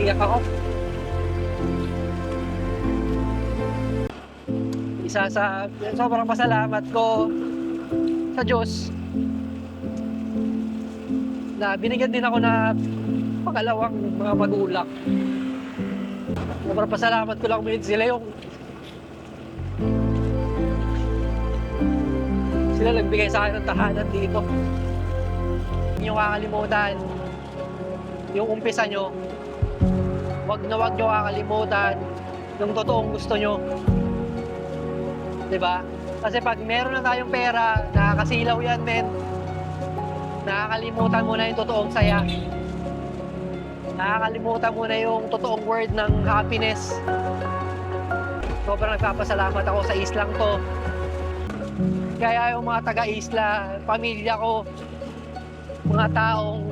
iyak ako. Isa sa sobrang pasalamat ko sa Diyos na binigyan din ako na pangalawang mga magulang. Sobrang pasalamat ko lang sila sila nagbigay sa akin ng tahanan dito. Hindi nyo kakalimutan yung umpisa nyo. Wag nyo kakalimutan yung totoong gusto nyo. Diba? Kasi pag meron na tayong pera, nakakasilaw yan, men. Nakakalimutan mo na yung totoong saya. Nakakalimutan mo na yung totoong word ng happiness. Sobrang nagpapasalamat ako sa islang to. Kaya yung mga taga-isla, pamilya ko, mga taong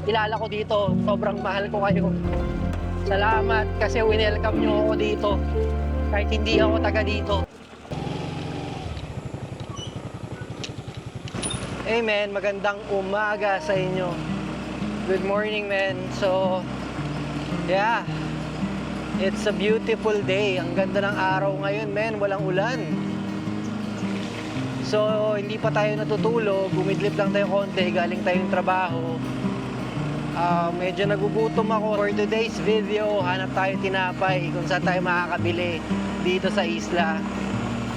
kilala ko dito, sobrang mahal ko kayo. Salamat kasi winelcome nyo ako dito. Kahit hindi ako taga dito. Hey man, magandang umaga sa inyo. Good morning, man. So, yeah. It's a beautiful day. Ang ganda ng araw ngayon, man. Walang ulan. So, hindi pa tayo natutulog. Bumidlip lang tayo konti. Galing tayong trabaho. Medyo nagugutom ako. For today's video, hanap tayo tinapay kung saan tayo makakabili dito sa isla.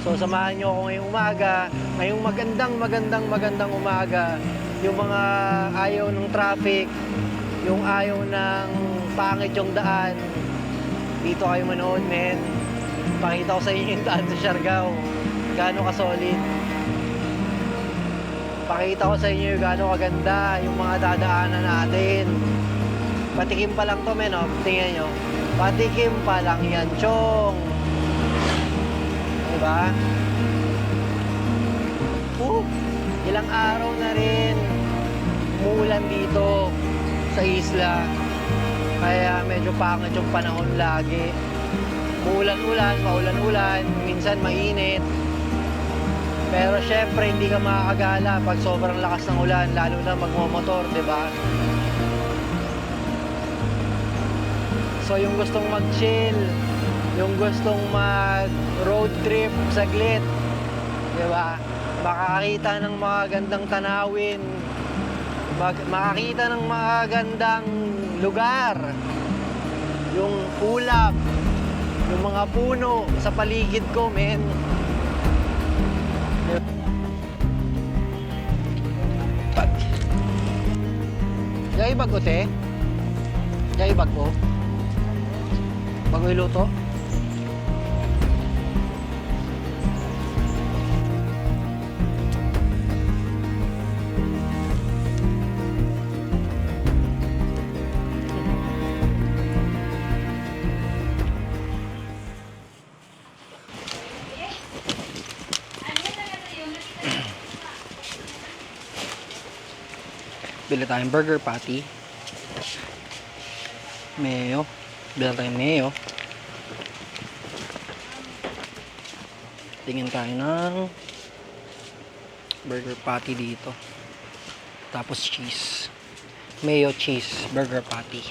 So, samahan nyo ako ngayong umaga. Ngayong magandang umaga. Yung mga ayaw ng traffic, yung ayaw ng pangit yung daan, dito kayo manood, men. Pakita ko sa inyo yung daan sa Siargao. Gaano ka-solid. Pakita ko sa inyo yung gaano kaganda yung mga dadaanan natin. Patikim pa lang to, men, oh. Tingnan nyo. Patikim pa lang yan, chong. Diba? Ilang araw na rin umuulan dito sa isla. Kaya medyo pangit yung panahon lagi. Umuulan-ulan, maulan-ulan, minsan mainit. Pero syempre hindi ka makakagala pag sobrang lakas ng ulan, lalo na magmomotor, di ba? So yung gustong mag-chill, yung gustong mag-road trip saglit, di ba? Makakita ng mga gandang tanawin, makakita ng mga gandang lugar, yung ulap, yung mga puno sa paligid ko, men. Yay bag ko, te? Yay bag ko? Bago iluto? Bili tayong burger patty. Mayo. Bili tayong mayo. Tingin tayo ng burger patty dito. Tapos cheese. Mayo cheese burger patty.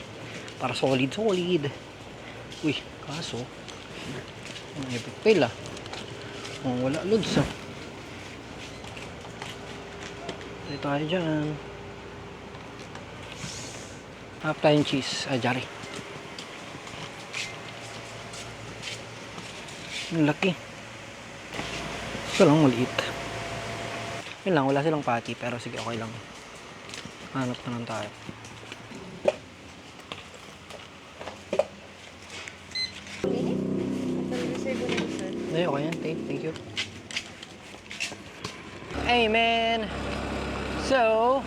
Para solid. Uy, kaso may pipil ah. Oh, wala loads ah. Dito tayo dyan. Half tayong cheese. Jari. Ang laki. Ito lang, maliit. Yun lang, wala silang patty. Pero sige, okay lang. Hanap na lang tayo. Ay, okay yan. Thank you. Hey, man. So,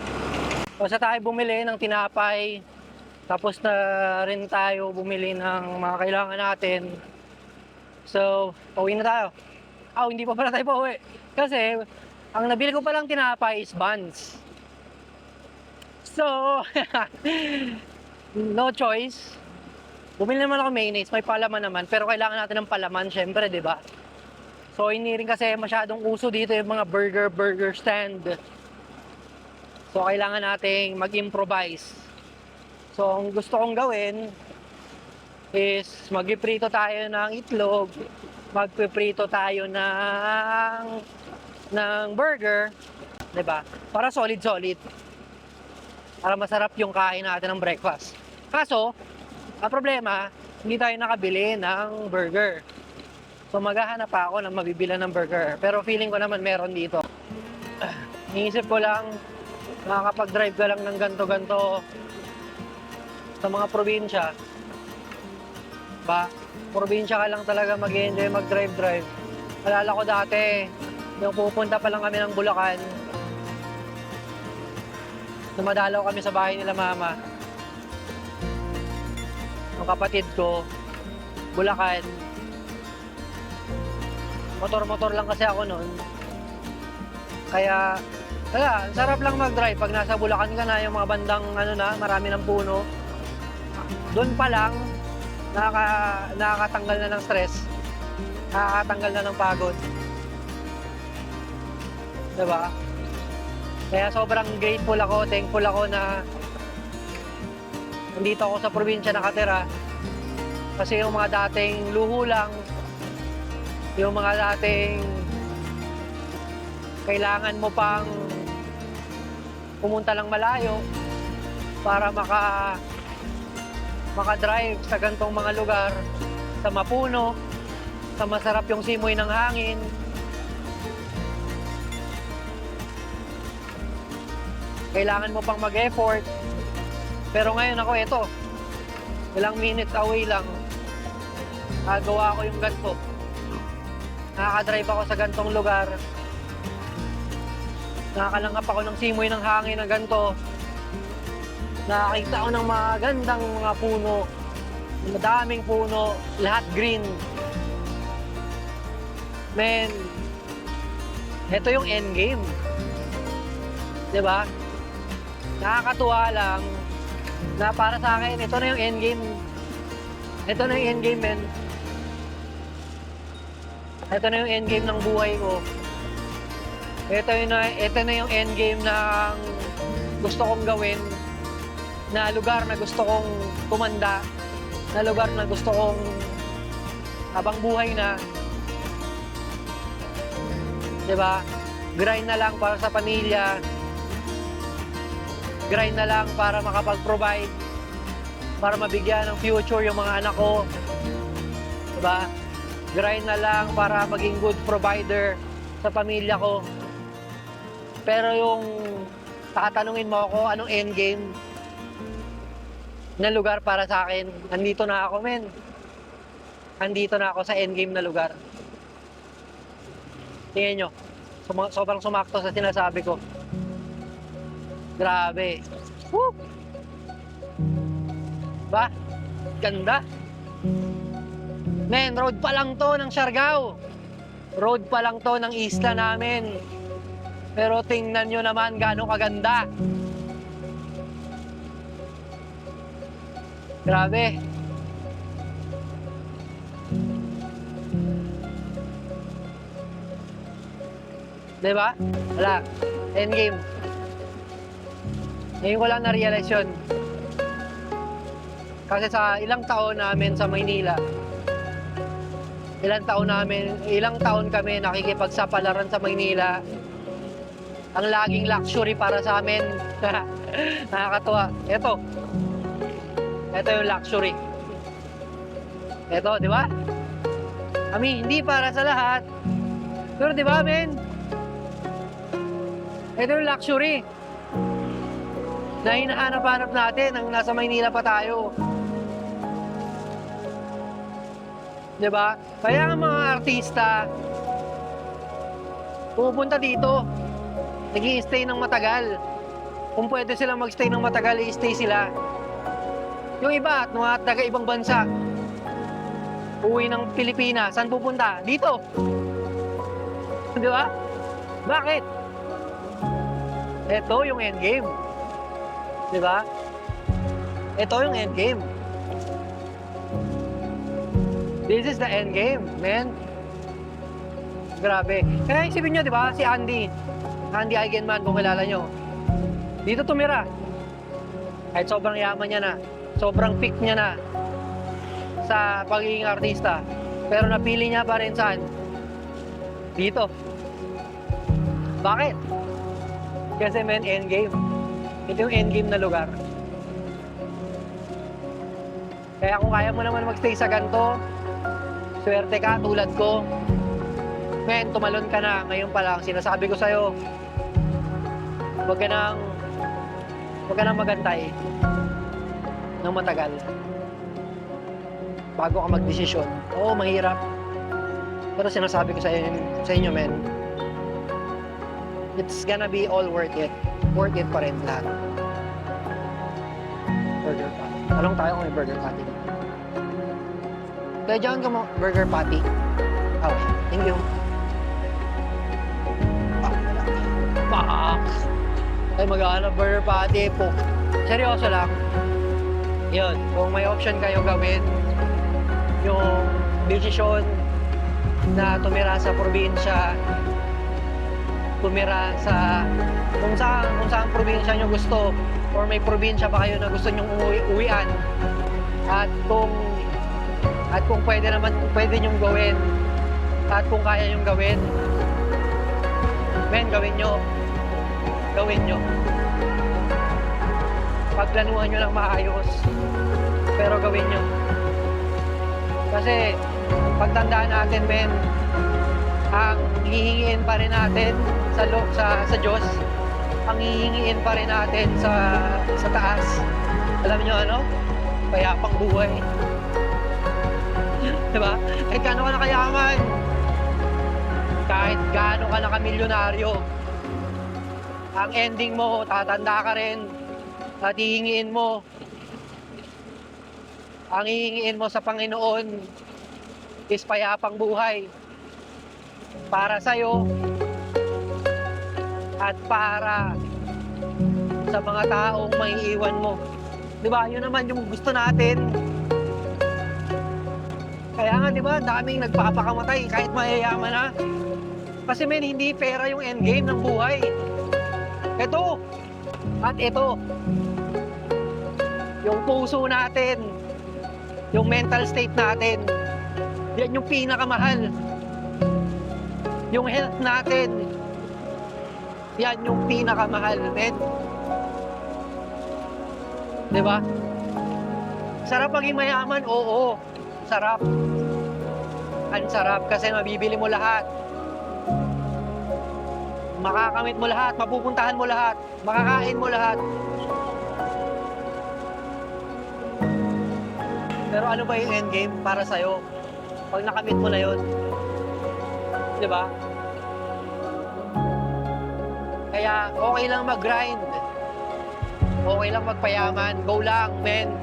basta tayo bumili ng tinapay. Tapos na rin tayo bumili ng mga kailangan natin. So, pauwi na tayo. Hindi pa pala tayo pauwi. Kasi, ang nabili ko palang tinapay is buns. So, no choice. Bumili naman ako mayonnaise. May palaman naman. Pero kailangan natin ng palaman, syempre, di ba? So, hindi rin kasi masyadong uso dito yung mga burger stand. So, kailangan nating mag-improvise. So, ang gusto kong gawin is magpiprito tayo ng itlog, magpiprito tayo ng burger, 'di ba? Para solid-solid. Para masarap yung kain natin ng breakfast. Kaso, ang problema, hindi tayo nakabili ng burger. So maghahanap pa ako ng mabibila ng burger. Pero feeling ko naman meron dito. Iniisip ko lang, makakapag-drive ka lang ng ganto-ganto sa mga probinsya. Ba? Probinsya ka lang talaga mag-enjoy, mag-drive-drive. Alala ko dati, yung pupunta pa lang kami ng Bulacan, dumadalaw kami sa bahay nila mama. Yung kapatid ko, Bulacan. Motor-motor lang kasi ako noon. Kaya, ang sarap lang mag-drive pag nasa Bulacan ka na, yung mga bandang marami ng puno. Doon pa lang, nakakatanggal na ng stress. Nakakatanggal na ng pagod. Diba? Kaya sobrang grateful ako, thankful ako na nandito ako sa probinsya nakatira. Kasi yung mga dating luho lang, yung mga dating kailangan mo pang pumunta lang malayo para maka-drive sa gantong mga lugar, sa mapuno, sa masarap yung simoy ng hangin. Kailangan mo pang mag-effort. Pero ngayon ako, ito, ilang minutes away lang, nagawa ko yung ganito. Nakaka-drive ako sa gantong lugar. Nakakalangap ako ng simoy ng hangin na ganito. Nakakita ko ng magandang mga puno, madaming puno, lahat green. Men, ito yung endgame. Diba? Nakakatuwa lang na para sa akin, ito na yung endgame. Ito na yung endgame, men. Ito na yung endgame ng buhay ko. Ito na yung endgame ng gusto kong gawin, na lugar na gusto kong tumanda, na lugar na gusto kong habang buhay na. Diba? Grind na lang para sa pamilya. Grind na lang para makapag-provide, para mabigyan ng future yung mga anak ko. Diba? Grind na lang para maging good provider sa pamilya ko. Pero yung tatanungin mo ako, anong endgame na lugar para sa akin? Andito na ako, men. Andito na ako sa endgame na lugar. Tingnan nyo, sobrang sumakto sa sinasabi ko. Grabe. Woo! Ba? Ganda. Men, road pa lang to ng Siargao. Road pa lang to ng isla namin. Pero tingnan nyo naman gaano kaganda. Grabe. Diba? Wala. Endgame. Ngayon ko lang na-realize yun. Kasi sa ilang taon namin sa Maynila, ilang taon kami nakikipagsapalaran sa Maynila. Ang laging luxury para sa amin. Nakakatuwa. Ito yung luxury. Ito, di ba? Hindi para sa lahat. Pero di ba, men? Ito yung luxury na hinahanap-hanap natin nang nasa Maynila pa tayo. Diba? Kaya ang mga artista pupunta dito, nag-i-stay ng matagal. Kung pwede silang mag-stay ng matagal, i-stay sila. Yung iba at mga taga-ibang bansa, uwi ng Pilipinas, saan pupunta? Dito. Diba? Bakit? Ito yung endgame. Diba? Ito yung endgame. This is the endgame, man. Grabe. Kaya isipin nyo, diba? Si Andy Eigenman, kung kilala nyo. Dito tumira. Kahit sobrang yaman niya na, sobrang peak niya na sa pagiging artista. Pero napili niya pa rin saan? Dito. Bakit? Kasi men, endgame. Ito yung endgame na lugar. Kaya kung kaya mo naman magstay sa ganito, swerte ka tulad ko. Men, tumalon ka na. Ngayon pa lang, sinasabi ko sa'yo, huwag ka nang magantay ng matagal bago ka magdesisyon. Oo, mahirap. Pero sinasabi ko sa inyo, men, it's gonna be all worth it. Worth it pa rin lahat. Burger patty. Talong tayo kung may burger patty. Kaya dyan ka mo, burger patty. Okay, thank you. Fuck! Ay, mag-aanap burger patty po. Seryoso lang. Yun, kung may option kayo gawin, yung desisyon na tumira sa probinsya, tumira sa kung saan probinsya nyo gusto, or may probinsya ba kayo na gusto nyong uwian, at kung pwede nyong gawin, at kung kaya nyong gawin, men, gawin nyo. Pagplanuhan nyo lang maayos, pero gawin nyo. Kasi pagtandaan natin, men, ang hihingiin pa rin natin sa Diyos, ang hihingiin pa rin natin sa taas. Alam nyo ano? Payapang buhay. Diba? Kahit gaano ka na kayaman, kahit gaano ka na kamilyonaryo, ang ending mo, tatanda ka rin at hihingiin mo. Ang hihingiin mo sa Panginoon is payapang buhay para sa'yo at para sa mga taong maiiwan mo. Diba? Yun naman yung gusto natin. Kaya nga, diba, daming nagpapakamatay kahit mayayaman na. Kasi men, hindi pera yung endgame ng buhay. Ito at ito, yung puso natin, yung mental state natin, yan yung pinakamahal. Yung health natin, yan yung pinakamahal, men. Diba? Sarap maging mayaman? Oo, sarap. Ang sarap kasi mabibili mo lahat. Makakamit mo lahat, mapupuntahan mo lahat, makakain mo lahat. Pero ano ba yung endgame para sa'yo? Pag nakamit mo na yun. Diba? Kaya okay lang mag-grind. Okay lang magpayaman. Go lang, men.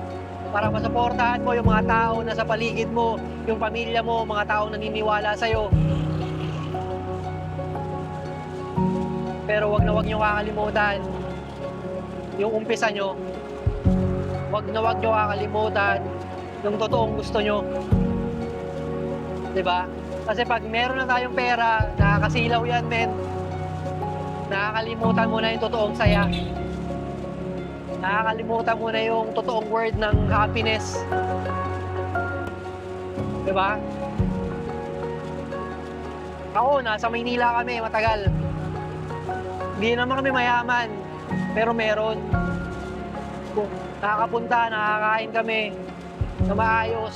Para masuportahan mo yung mga tao na sa paligid mo, yung pamilya mo, mga tao naniniwala sa'yo. Pero wag nyo kakalimutan yung umpisa nyo. Wag nyo kakalimutan yung totoong gusto nyo. Diba? Kasi pag meron na tayong pera, nakakasilaw yan, men. Nakakalimutan mo na yung totoong saya. Nakakalimutan mo na yung totoong word ng happiness. Diba? Ako, nasa Maynila kami, matagal. Hindi naman kami mayaman, pero meron. Kung nakakapunta, nakakain kami na maayos.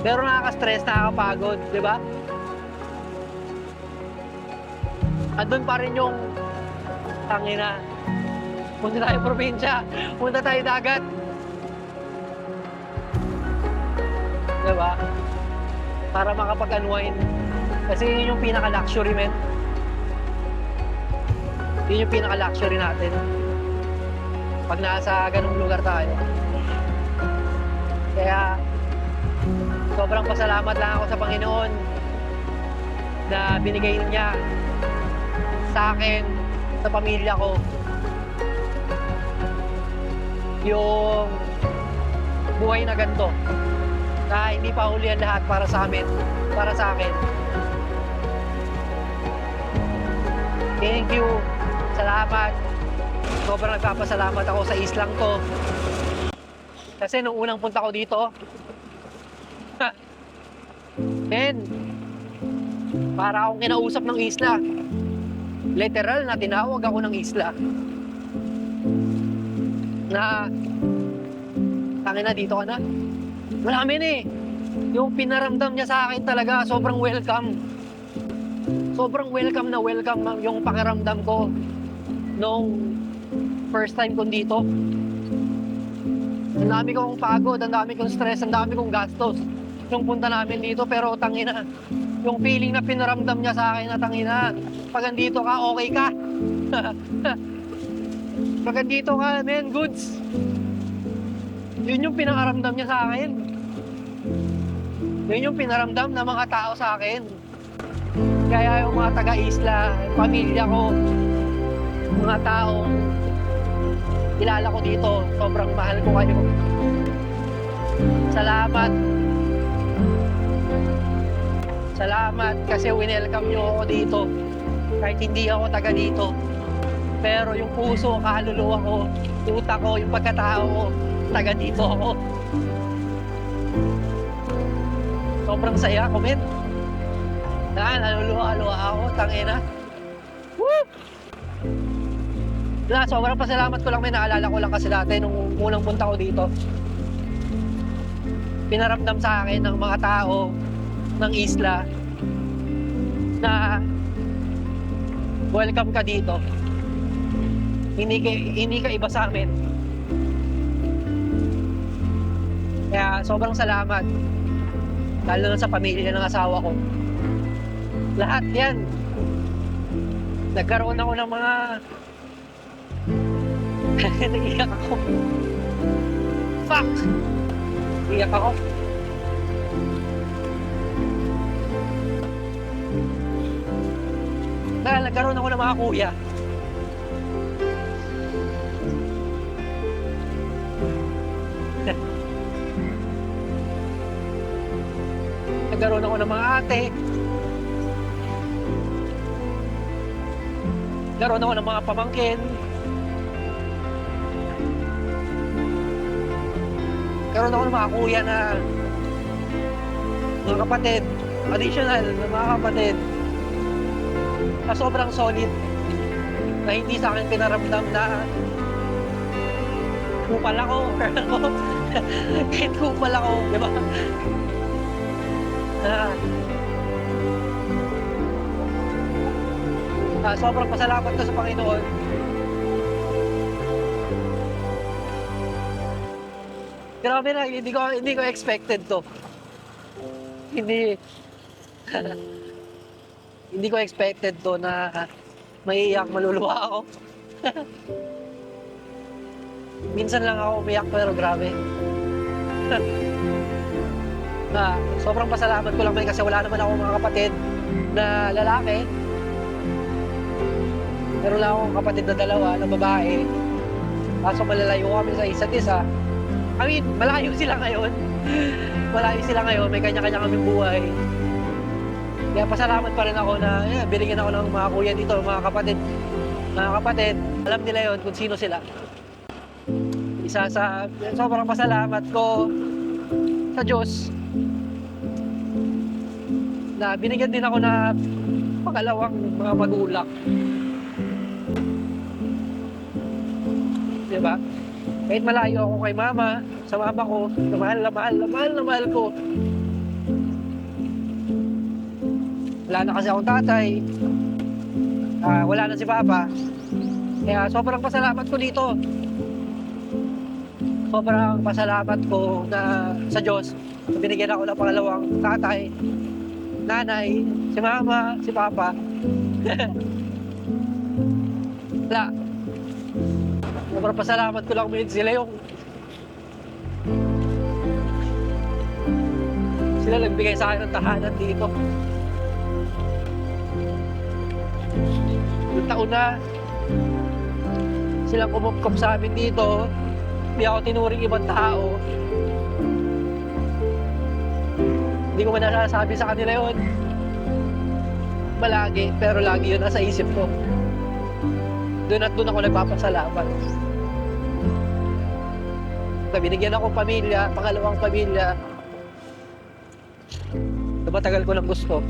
Pero nakaka-stress, nakakapagod, di ba? Andun pa rin yung tangina. Punta tayo probinsya, punta tayo dagat. Di ba? Para makapag-unwind. Kasi yun yung pinaka-luxury, men. Yun yung pinaka-luxury natin. Pag nasa ganung lugar tayo. Kaya, sobrang pasalamat lang ako sa Panginoon na binigay niya sa akin, sa pamilya ko, yung buhay na ganito. Na hindi pa huli ang lahat para sa amin, para sa akin. Thank you. Salamat. sobrang nagpapasalamat ako sa islang to. Kasi nung unang punta ko dito, men, para akong kinausap ng isla. Literal na tinawag ako ng isla. Na, tangina dito ka na. Marami na eh. Yung pinaramdam niya sa akin talaga, sobrang welcome. Sobrang welcome na welcome yung pakiramdam ko nung first time ko dito. Ang dami kong pagod, ang dami kong stress, ang dami kong gastos nung punta namin dito. Pero tangina, yung feeling na pinaramdam niya sa akin na tangina, pag andito ka, okay ka. Pag andito ka, men, goods. Yun yung pinaramdam niya sa akin. Yun yung pinaramdam ng mga tao sa akin. Kaya yung mga taga-isla, pamilya ko, mga tao, kilala ko dito, sobrang mahal ko kayo. Salamat. Salamat kasi winelcome nyo ako dito. Kahit hindi ako taga dito. Pero yung puso, kaluluwa ko, utak ko, yung pagkatao ko, taga dito ako. Sobrang saya ko, men. Naluluwa-luwa ako, tangina. Woo! Sobrang pasalamat ko lang, men. Naalala ko lang kasi dati nung unang punta ko dito. Pinaramdam sa akin ng mga tao ng isla na welcome ka dito. Hindi ka iba sa amin. Kaya sobrang salamat. Lalo na sa pamilya ng asawa ko. Lahat yan. Nagkaroon ako ng mga nag-iyak ako. Fuck! Nag-iyak ako. Dahil nagkaroon ako ng mga kuya. Nagkaroon ako ng mga ate. Nagkaroon ako ng mga pamangkin. Nagkaroon ako ng mga kuya na mga kapatid. Additional na mga kapatid. Na sobrang solid. Na hindi sa akin pinaramdam na kupal ako. Kahit kupal ako, di ba? Sobrang pasalamat ko sa Panginoon. Grabe na, hindi ko expected to. Hindi hindi ko expected to na maiiyak, maluluwa ako. Minsan lang ako umiyak pero grabe. Sobrang pasalamat ko lang may kasi wala naman ako mga kapatid na lalaki. Meron lang akong kapatid na dalawa na babae. Kaso malalayo kami sa isa't isa. I mean, malayo sila ngayon. Malayo sila ngayon, may kanya-kanya kaming buhay. Kaya pasalamat pa rin ako na binigyan ako ng mga kuya dito, mga kapatid. Mga kapatid, alam nila yon kung sino sila. Isa sa sobrang pasalamat ko sa Diyos na binigyan din ako na pangalawang mga magulang. Diba? Kahit malayo ako kay mama, sa mama ko, na mahal ko. Wala na kasi akong tatay. Wala na si papa. Kaya sobrang pasalamat ko dito. Sobrang pasalamat ko na sa Diyos. Binigyan ako ng pangalawang tatay, nanay, si mama, si papa. Wala. Sobrang pasalamat ko lang sila yung sila nagbigay sa akin ng tahanan dito. Yung taon na silang kumupkop sa amin dito, hindi ako tinuring ibang tao. Hindi ko man nasasabi sa kanila yun malagi, pero lagi yun nasa isip ko. Doon at doon ako nagpapasalamat. Na binigyan ako pamilya, pangalawang pamilya. Na matagal ko nang gusto.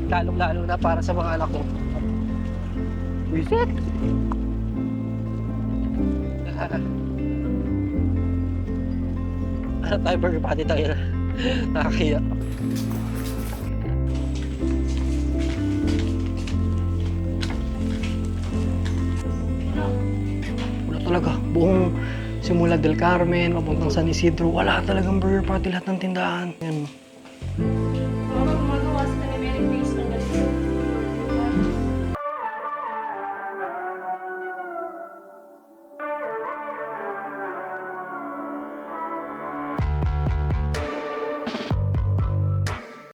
Lalong-lalo na para sa mga anak ko. Visit! Ano tayo, burger patty tayo na. Nakakaya. Wala talaga. Buong simula Del Carmen, papuntang San Isidro, wala talagang burger patty lahat ng tindahan. Yan.